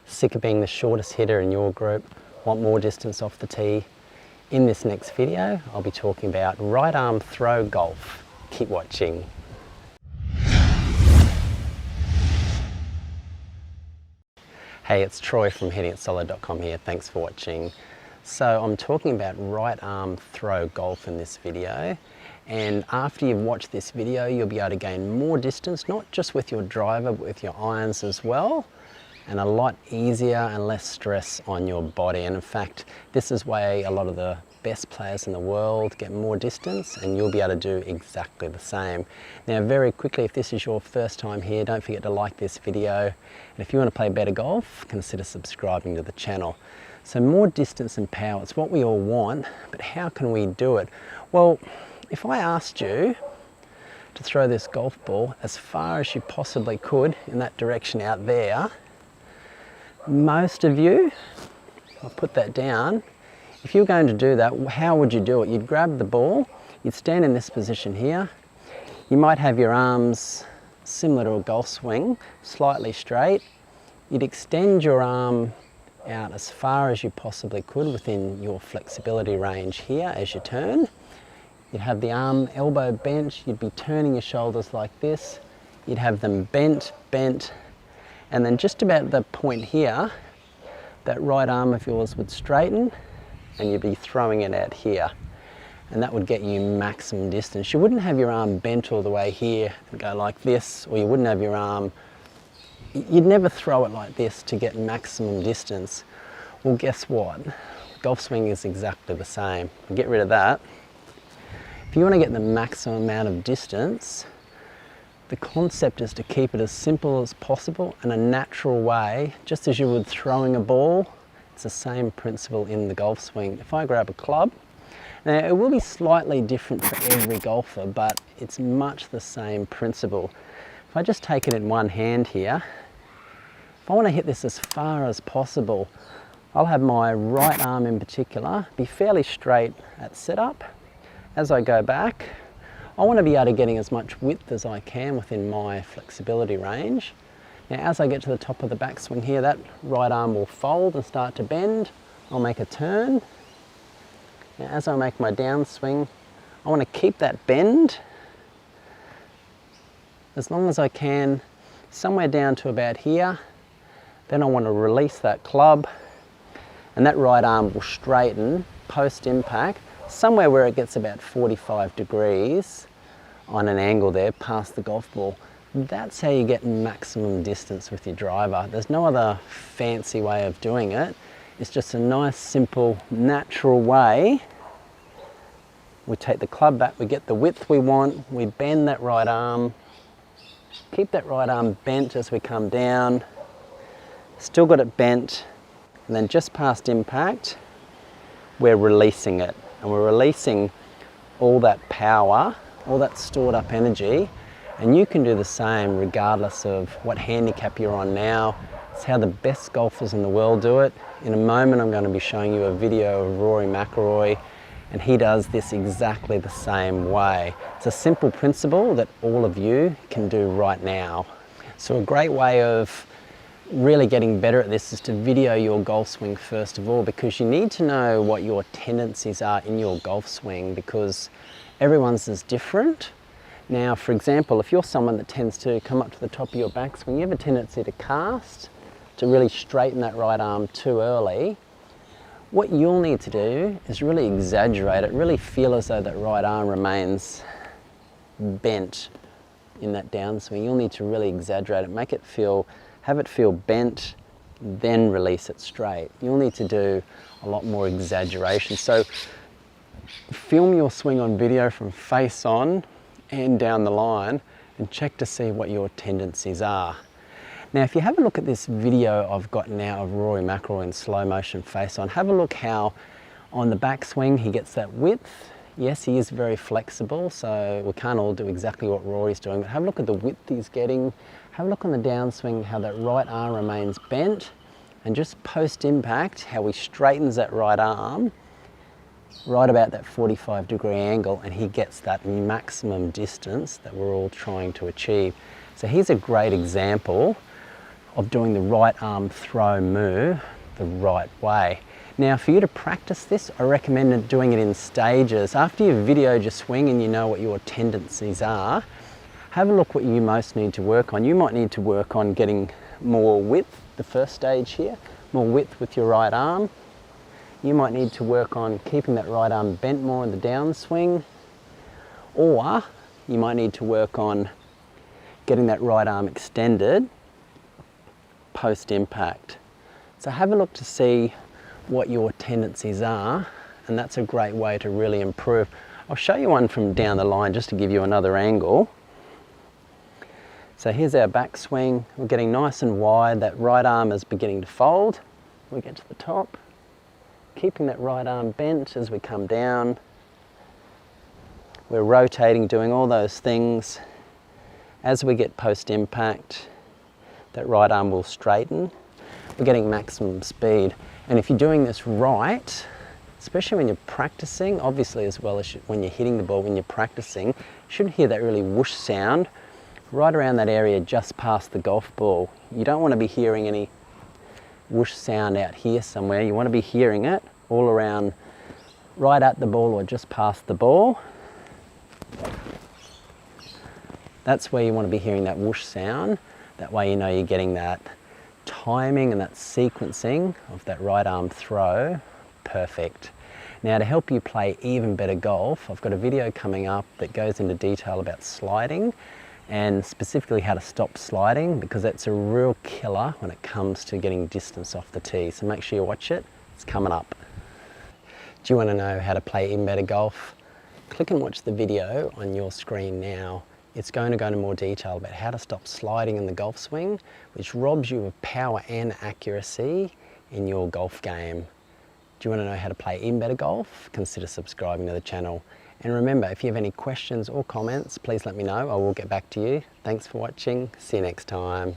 Sick of being the shortest hitter in your group? Want more distance off the tee? In this next video, I'll be talking about right arm throw golf. Keep watching. Hey, it's Troy from headingitsolid.com here. Thanks for watching. So I'm talking about right arm throw golf in this video. And after you've watched this video, you'll be able to gain more distance, not just with your driver, but with your irons as well. And a lot easier and less stress on your body. And in fact, this is why a lot of the best players in the world get more distance, and you'll be able to do exactly the same. Now, very quickly, if this is your first time here, don't forget to like this video. And if you want to play better golf, consider subscribing to the channel. So more distance and power, it's what we all want, but how can we do it? Well, if I asked you to throw this golf ball as far as you possibly could in that direction out there, most of you, I'll put that down, if you're going to do that, how would you do it? You'd grab the ball, you'd stand in this position here, you might have your arms similar to a golf swing, slightly straight, you'd extend your arm out as far as you possibly could within your flexibility range here as you turn. You'd have the arm elbow bent, you'd be turning your shoulders like this, you'd have them bent, and then just about the point here, that right arm of yours would straighten and you'd be throwing it out here. And that would get you maximum distance. You wouldn't have your arm bent all the way here and go like this, or you wouldn't have your arm, you'd never throw it like this to get maximum distance. Well, guess what? Golf swing is exactly the same. Get rid of that. If you want to get the maximum amount of distance, the concept is to keep it as simple as possible in a natural way, just as you would throwing a ball. It's the same principle in the golf swing. If I grab a club, now it will be slightly different for every golfer, but it's much the same principle. If I just take it in one hand here, if I want to hit this as far as possible, I'll have my right arm in particular be fairly straight at setup. As I go back, I want to be able to get as much width as I can within my flexibility range. Now, as I get to the top of the backswing here, that right arm will fold and start to bend. I'll make a turn. Now, as I make my downswing, I want to keep that bend as long as I can, somewhere down to about here. Then I want to release that club, and that right arm will straighten post impact, somewhere where it gets about 45 degrees on an angle there past the golf ball. That's how you get maximum distance with your driver. There's no other fancy way of doing it. It's just a nice, simple, natural way. We take the club back, we get the width we want, we bend that right arm, keep that right arm bent as we come down, still got it bent, and then just past impact, we're releasing it. And we're releasing all that power, all that stored up energy, and you can do the same regardless of what handicap you're on now. It's how the best golfers in the world do it. In a moment I'm going to be showing you a video of Rory McIlroy, and he does this exactly the same way. It's a simple principle that all of you can do right now. So a great way of really getting better at this is to video your golf swing first of all, because you need to know what your tendencies are in your golf swing, because everyone's is different. Now, for example, if you're someone that tends to come up to the top of your backswing, you have a tendency to cast, to really straighten that right arm too early. What you'll need to do is really exaggerate it, really feel as though that right arm remains bent in that downswing. You'll need to really exaggerate it, make it feel, have it feel bent, then release it straight. You'll need to do a lot more exaggeration. So film your swing on video from face on and down the line and check to see what your tendencies are. Now, if you have a look at this video I've got now of Rory McIlroy in slow motion face on, have a look how on the backswing he gets that width. Yes, he is very flexible, so we can't all do exactly what Rory's doing, but have a look at the width he's getting. Have a look on the downswing, how that right arm remains bent, and just post impact, how he straightens that right arm right about that 45-degree angle, and he gets that maximum distance that we're all trying to achieve. So here's a great example of doing the right arm throw move the right way. Now for you to practice this, I recommend doing it in stages. After you've videoed your swing and you know what your tendencies are, have a look what you most need to work on. You might need to work on getting more width, the first stage here, more width with your right arm. You might need to work on keeping that right arm bent more in the downswing, or you might need to work on getting that right arm extended post impact. So have a look to see what your tendencies are, and that's a great way to really improve. I'll show you one from down the line just to give you another angle. So here's our backswing. We're getting nice and wide. That right arm is beginning to fold. We get to the top, keeping that right arm bent as we come down. We're rotating, doing all those things. As we get post impact, that right arm will straighten. We're getting maximum speed. And if you're doing this right, especially when you're practicing, obviously as well as when you're hitting the ball, when you're practicing, you should hear that really whoosh sound right around that area just past the golf ball. You don't want to be hearing any whoosh sound out here somewhere. You want to be hearing it all around, right at the ball or just past the ball. That's where you want to be hearing that whoosh sound. That way you know you're getting that timing and that sequencing of that right arm throw perfect. Now to help you play even better golf, I've got a video coming up that goes into detail about sliding, and specifically how to stop sliding, because that's a real killer when it comes to getting distance off the tee. So make sure you watch it, it's coming up. Do you want to know how to play even better golf? Click and watch the video on your screen now. It's going to go into more detail about how to stop sliding in the golf swing, which robs you of power and accuracy in your golf game. Do you want to know how to play even better golf? Consider subscribing to the channel. And remember, if you have any questions or comments, please let me know. I will get back to you. Thanks for watching. See you next time.